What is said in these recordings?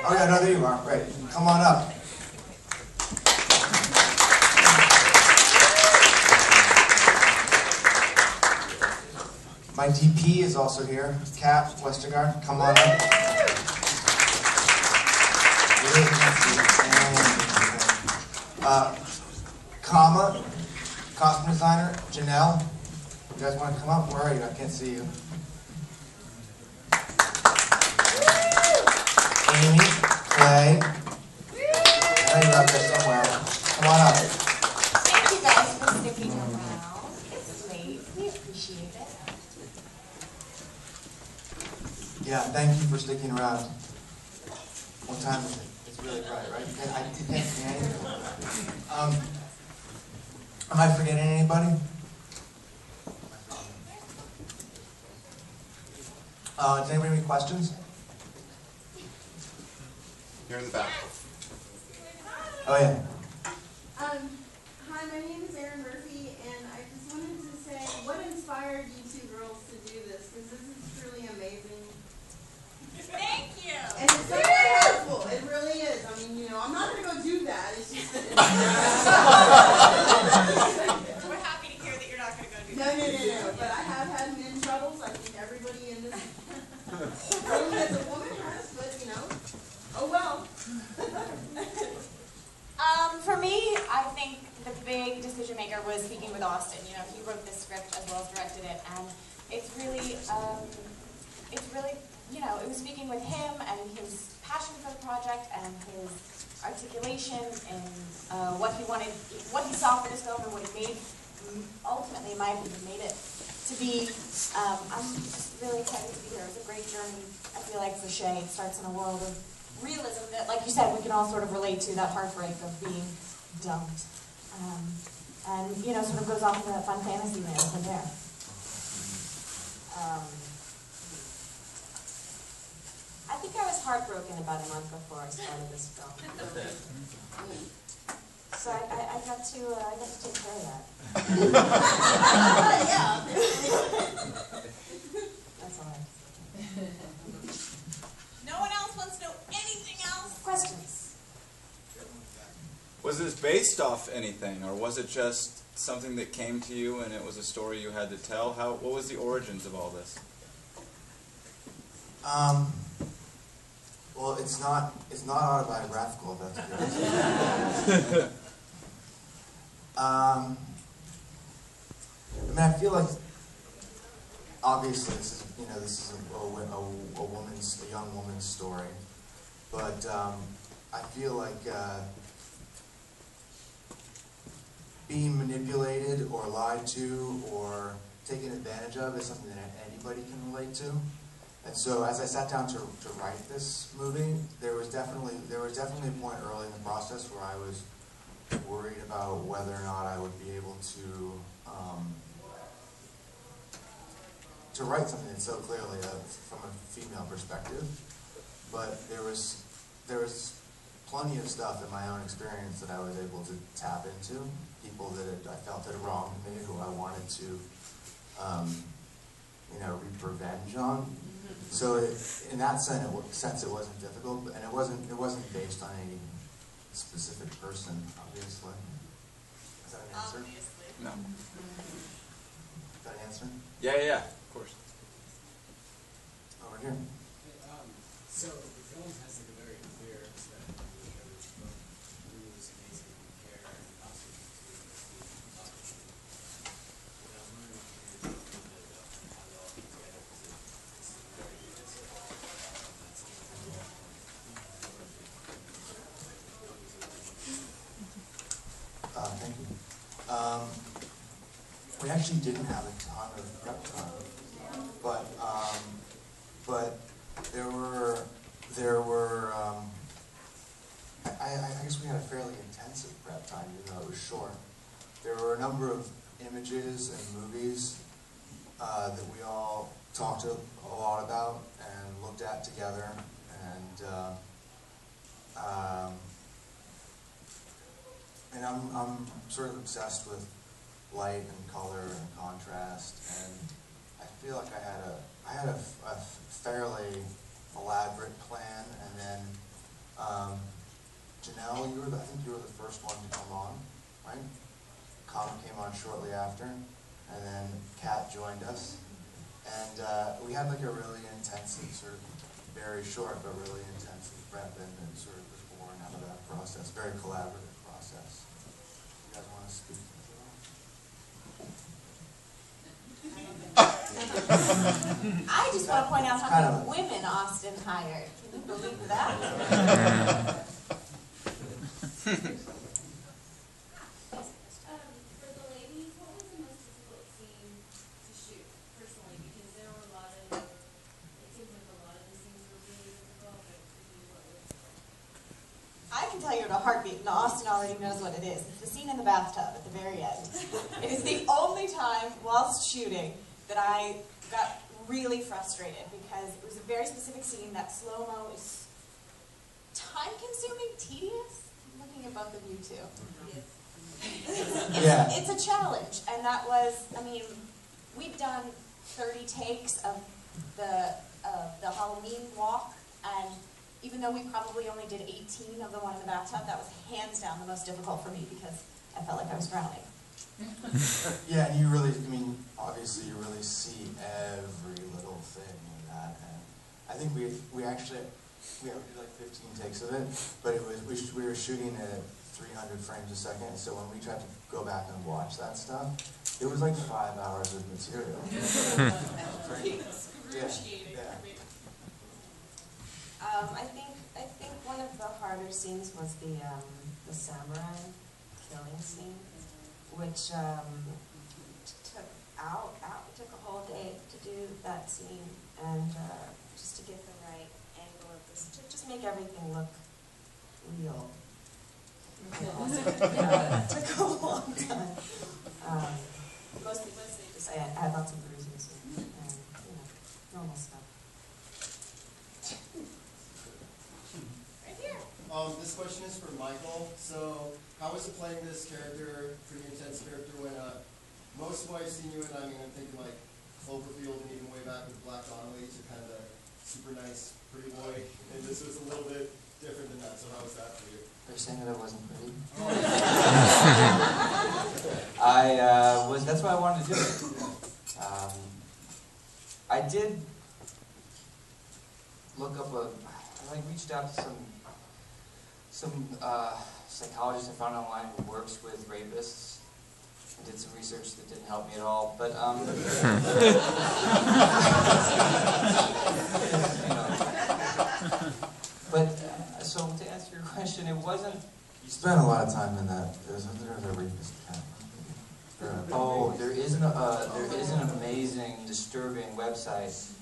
Oh yeah, no, there you are. Right. Come on up. My DP is also here. Kat Westergaard, come on up. Comma, costume designer, Janelle. You guys want to come up? Where are you? I can't see you. Amy, Clay. I know you're out there somewhere. Come on up. Thank you guys for sticking around. It's late. We appreciate it. Yeah, thank you for sticking around. What time is it? It's really bright, right? I can't see anything. Am I forgetting anybody? Does anybody have any questions? Here in the back. Oh yeah. Hi, my name is Erin Murphy, and I just wanted to say, what inspired you two girls to do this? Because this is truly amazing. Thank you. And it's so helpful. It really is. I mean, you know, I'm not going to go do that. It's just that We're happy to hear that you're not going to go do no, that. no. But I have had men troubles. I think everybody in this room as a woman has, but, you know, oh well. For me, I think the big decision maker was speaking with Austin. You know, he wrote this script as well as directed it, and it's really, you know, it was speaking with him and his passion for the project and his articulation and what he wanted, what he saw for this film and what he made. Ultimately, in my opinion, made it to be. I'm just really excited to be here. It's a great journey. I feel like for Shay, it starts in a world of realism that, like you said, we can all sort of relate to, that heartbreak of being dumped. And, you know, sort of goes off into that fun fantasy land from there. I think I was heartbroken about a month before I started this film. So I got to take care of that. Yeah. That's all right. No one else wants to know anything else? Questions? Was this based off anything, or was it just something that came to you and it was a story you had to tell? What was the origins of all this? Well, it's not autobiographical. That's good. I mean, I feel like obviously this is a young woman's story, but I feel like being manipulated or lied to or taken advantage of is something that anybody can relate to. And so, as I sat down to write this movie, there was definitely a point early in the process where I was worried about whether or not I would be able to write something that's so clearly from a female perspective. But there was plenty of stuff in my own experience that I was able to tap into. People that I felt had wronged me, who I wanted to, reap revenge on. So in that sense, it wasn't difficult, and it wasn't based on any specific person, obviously. Is that an answer? Obviously. No. Is that an answer? Yeah, of course. Over here. So the film has like a very clear aesthetic of the shows, but rules amazing care and also to I was wondering if you could talk a little bit about how it all came together, because it's very realistic. Thank you. We actually didn't have a ton of prep time, but there were I guess we had a fairly intensive prep time, even though it was short. There were a number of images and movies that we all talked a lot about and looked at together, and I'm sort of obsessed with light and color and contrast, and I feel like I had a fairly elaborate plan, and then Janelle, I think you were the first one to come on, right? Colin came on shortly after, and then Kat joined us. And we had like a really intensive, sort of very short but really intensive prep, and it sort of was born out of that process, very collaborative process. You guys want to speak to that? I just want to point out how many women Austin hired. Can you believe that? For the ladies, what was the most difficult scene to shoot, personally? Because there were a lot of, it seems like a lot of the scenes were really difficult, but for you, what was it? I can tell you in a heartbeat, and Austin already knows what it is. It's the scene in the bathtub at the very end. It is the only time whilst shooting that I got really frustrated because it was a very specific scene. That slow-mo is time-consuming, tedious. I'm looking at both of you two. Yeah. It's a challenge, and that was, I mean, we'd done 30 takes of the Halloween walk, and even though we probably only did 18 of the one in the bathtub, that was hands down the most difficult for me because I felt like I was drowning. Yeah, and you really, I mean, obviously you really see every little thing in that, and I think we did like 15 takes of it, but it was, we were shooting at 300 frames a second, so when we tried to go back and watch that stuff, it was like 5 hours of material. I think one of the harder scenes was the samurai killing scene, which took a whole day to do that scene, and just to get the right angle of this, to just make everything look real. Yeah, it took a long time. Mostly just I had lots of bruises and normal stuff. Right here. This question is for Michael. So, how was it playing this character, pretty intense character, when most of what I've seen you in, I mean, I'm thinking like Cloverfield and even way back with Black Donnelly, to kind of a super nice, pretty boy, and this was a little bit different than that. So, how was that for you? Are you saying that I wasn't pretty? That's why I wanted to do it. I did look up I reached out to some psychologists I found online who works with rapists. I did some research that didn't help me at all, but so to answer your question, it wasn't. You spent a lot of time in that. There's a rapist camp. There is an amazing, disturbing website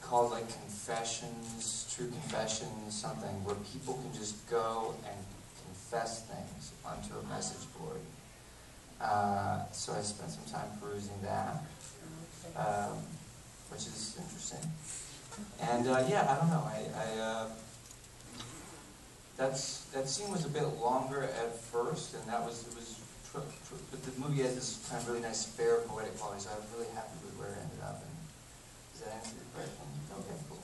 called like Confessions, True Confessions, something, where people can just go and confess things onto a message board. So I spent some time perusing that, which is interesting. And yeah, I don't know. That scene was a bit longer at first, and but the movie has this kind of really nice fair poetic quality, so I was really happy with where it ended up. And does that answer your question? Okay, cool.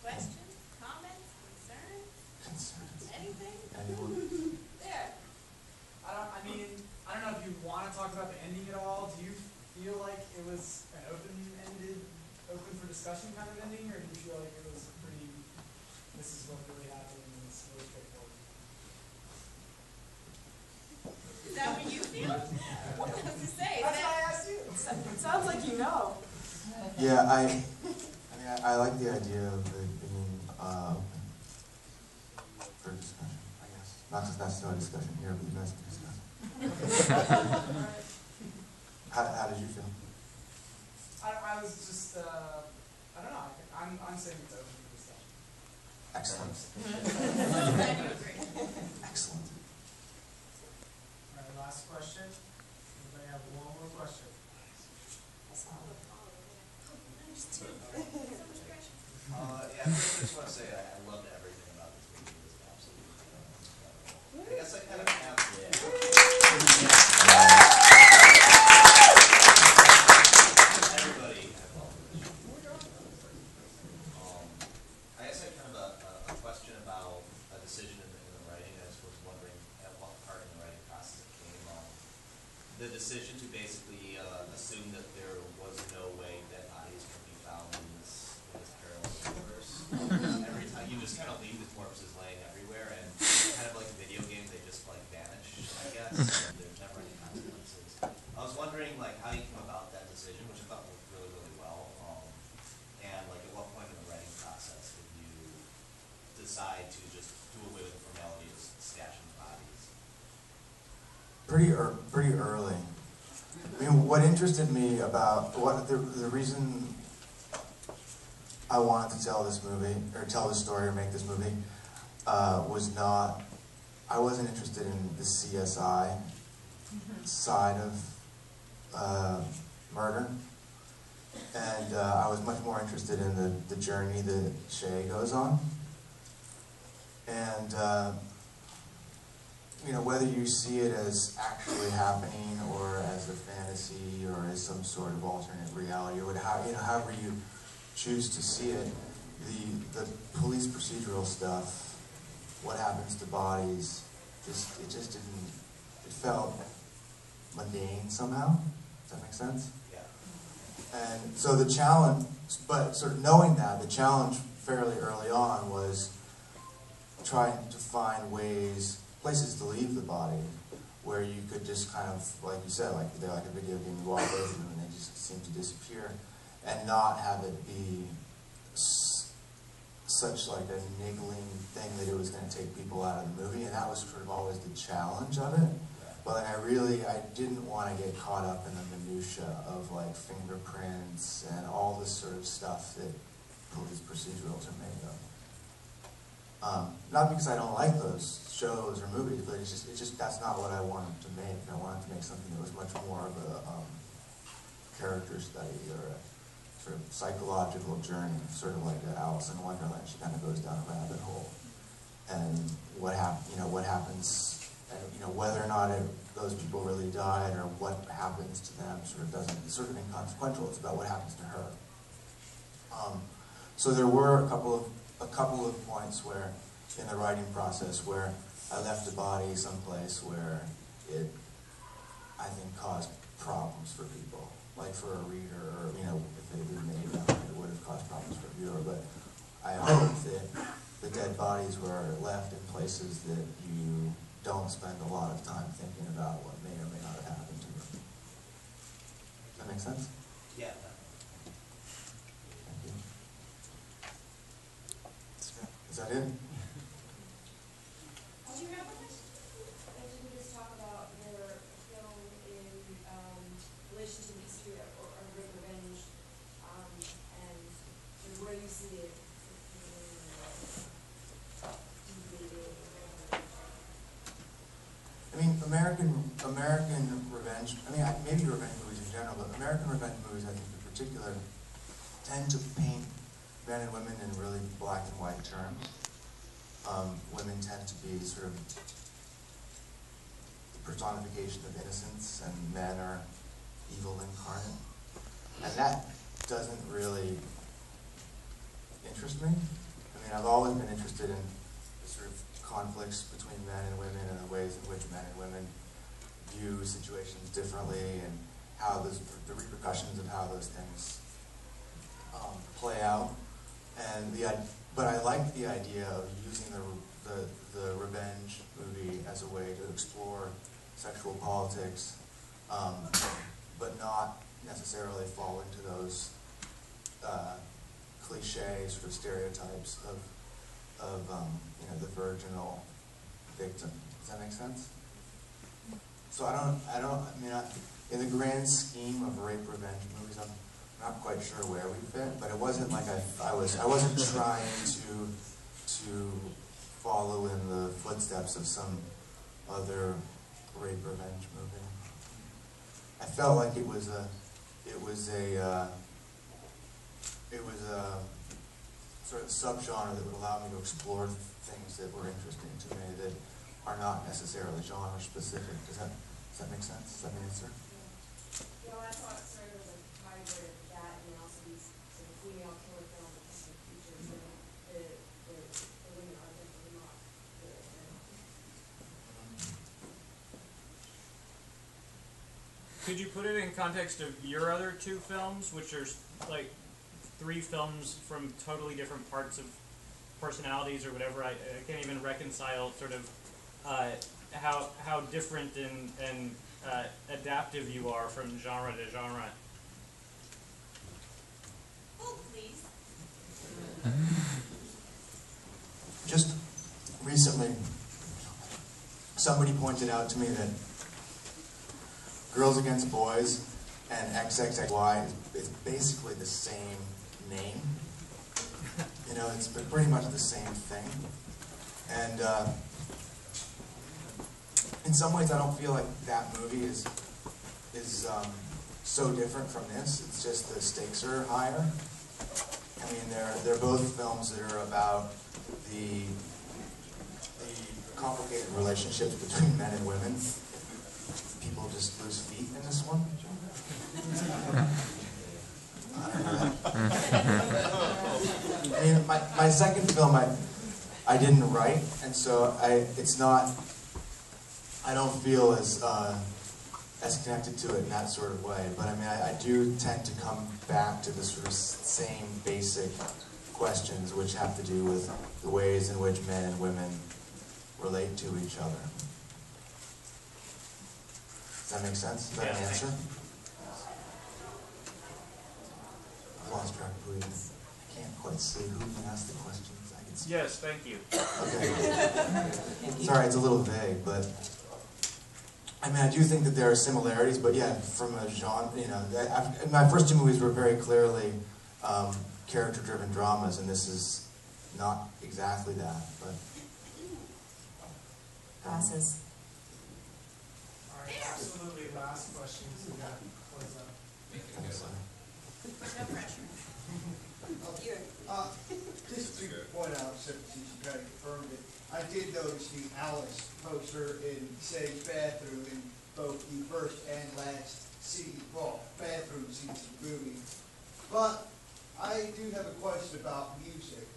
Questions, comments, concerns, anything? Anyone? There. I don't know if you want to talk about the ending at all. Do you feel like it was an open for discussion kind of ending, or do you feel like it was pretty, this is what really happened and it's really straightforward? Is that what you feel? What was to say? That's why I asked you. It sounds like you know. Yeah, I like the idea of it being open for discussion, I guess. Not that that's no discussion here, but you guys can discuss. How did you feel? I was just, I don't know, I'm saying it's open for discussion. Excellent. Glad you agree. Excellent. All right, last question. Anybody have one more question? Yeah, first I just want to say I loved everything about this movie. It was absolutely phenomenal. I guess I kind of have, everybody. decision in the writing. I just was wondering at what part in the writing process it came on. The decision to basically assume that there was no way dead bodies could be found in this parallel universe. Every time you just kind of leave the corpses laying everywhere, and kind of like a video game, they just like vanish, I guess. And there's never any consequences. I was wondering like how you came about that decision, which I thought worked really, really well. And like at what point in the writing process did you decide to just do away with the formality of stashing bodies? Pretty early. I mean, what interested me about the reason I wanted to tell this movie or tell this story or make this movie was not. I wasn't interested in the CSI side of murder, and I was much more interested in the journey that Shay goes on, and. You know, whether you see it as actually happening or as a fantasy or as some sort of alternate reality or however you choose to see it, the police procedural stuff, what happens to bodies, it just didn't, it felt mundane somehow. Does that make sense? Yeah. And so the challenge, but sort of knowing that, the challenge fairly early on was trying to find places to leave the body where you could just kind of, like you said, like they're like a video game, you walk away from them and they just seem to disappear, and not have it be such like a niggling thing that it was going to take people out of the movie, and that was sort of always the challenge of it. But like I didn't want to get caught up in the minutia of like fingerprints and all this sort of stuff that police procedurals are made of. Not because I don't like those shows or movies, but it's just that's not what I wanted to make. I wanted to make something that was much more of a character study or a sort of psychological journey, sort of like Alice in Wonderland. She kind of goes down a rabbit hole, and what happens, and whether or not those people really died or what happens to them it's sort of inconsequential. It's about what happens to her. So there were a couple of points where, in the writing process, where I left a body someplace where it, I think, caused problems for people, like for a reader, or if it had been made that way, it would have caused problems for a viewer. But I hope that the dead bodies were left in places that you don't spend a lot of time thinking about what may or may not have happened to them. Does that make sense? Yeah. Thank you. Is that it? Did you have a question? If you could just talk about your film in relation to history or rape revenge, and where you see it I mean, American revenge. I mean, maybe revenge movies in general, but American revenge movies, I think in particular, tend to paint men and women in really black and white terms. Women tend to be sort of the personification of innocence, and men are evil incarnate. And that doesn't really interest me. I mean, I've always been interested in the sort of conflicts between men and women and the ways in which men and women view situations differently, and how the repercussions of how those things play out. And but I like the idea of using the revenge movie as a way to explore sexual politics, but not necessarily fall into those cliche sort of stereotypes of the virginal victim. Does that make sense? So in the grand scheme of rape revenge movies, I'm not quite sure where we fit, but it wasn't like I wasn't trying to follow in the footsteps of some other rape revenge movie. I felt like it was a sort of subgenre that would allow me to explore things that were interesting to me that are not necessarily genre specific. Does that make sense? Does that answer? I thought sort of a hybrid of that and also these sort of female killer films that features the women are definitely not the Could you put it in context of your other two films, which are like 3 films from totally different parts of personalities or whatever? I can't even reconcile sort of how different and adaptive you are from genre to genre. Oh, please. Just recently, somebody pointed out to me that Girls Against Boys and XXXY is basically the same name. You know, it's pretty much the same thing. And in some ways, I don't feel like that movie is so different from this. It's just the stakes are higher. I mean, they're both films that are about the complicated relationships between men and women. People just lose feet in this one. I mean, my second film I didn't write, and so I don't feel as connected to it in that sort of way. But I mean, I do tend to come back to the sort of same basic questions, which have to do with the ways in which men and women relate to each other. Does that make sense? Is that an answer? I've lost track of who I can't quite see who even asked the questions. I can see. Yes, thank you. Okay. Sorry, it's a little vague, but I mean, I do think that there are similarities, but yeah, from a genre, you know, my first 2 movies were very clearly character-driven dramas, and this is not exactly that, but. Passes. All right, absolutely last question, so we got to close up. No pressure. Just to point out, since you kind of confirmed it, I did notice the Alice poster in Say's bathroom in both the first and last scene, well, bathroom scenes of the movie. But I do have a question about music.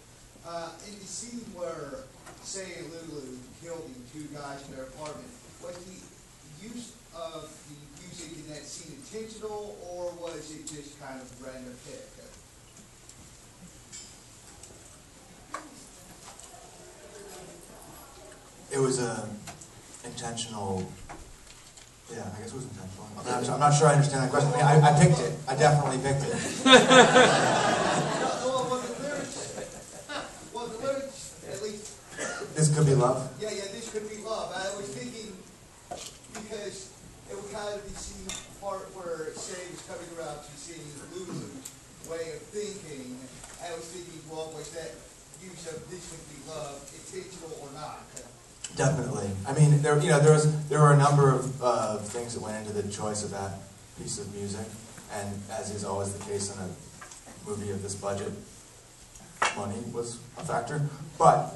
In the scene where Say and Lulu killed the 2 guys in their apartment, was the use of the music in that scene intentional, or was it just kind of random pick? It was intentional. Yeah, I guess it was intentional. I'm not sure I understand that question. I mean, I picked it. I definitely picked it. Well, the lyrics, at least. This could be love. Yeah, this could be love. I was thinking because it would kind of be seen part where Say was coming around to seeing Lulu's way of thinking. I was thinking, well, was that use of this could be love intentional or not? Definitely. I mean, there were a number of things that went into the choice of that piece of music, and as is always the case in a movie of this budget, money was a factor. But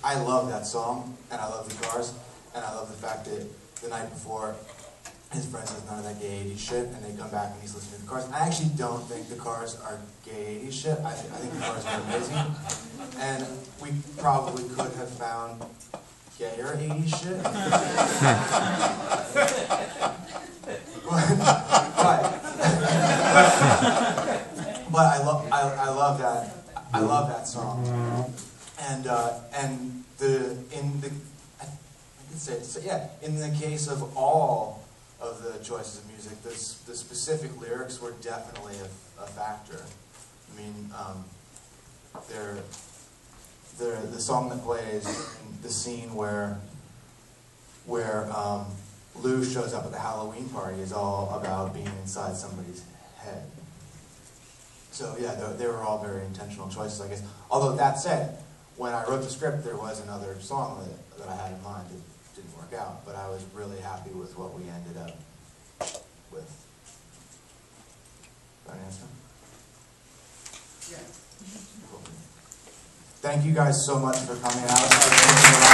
I love that song, and I love the Cars, and I love the fact that the night before, his friend says none of that gay 80s shit, and they come back and he's listening to the Cars. I actually don't think the Cars are gay 80s shit. I think the Cars are amazing, and we probably could have found gayer 80s shit. but I love that song. And in the case of all of the choices of music, the specific lyrics were definitely a factor. I mean, the song that plays in the scene where Lou shows up at the Halloween party is all about being inside somebody's head. So yeah, they were all very intentional choices, I guess. Although that said, when I wrote the script, there was another song that I had in mind that didn't work out, but I was really happy with what we ended up with. Got an answer? Yeah. Cool. Thank you guys so much for coming out.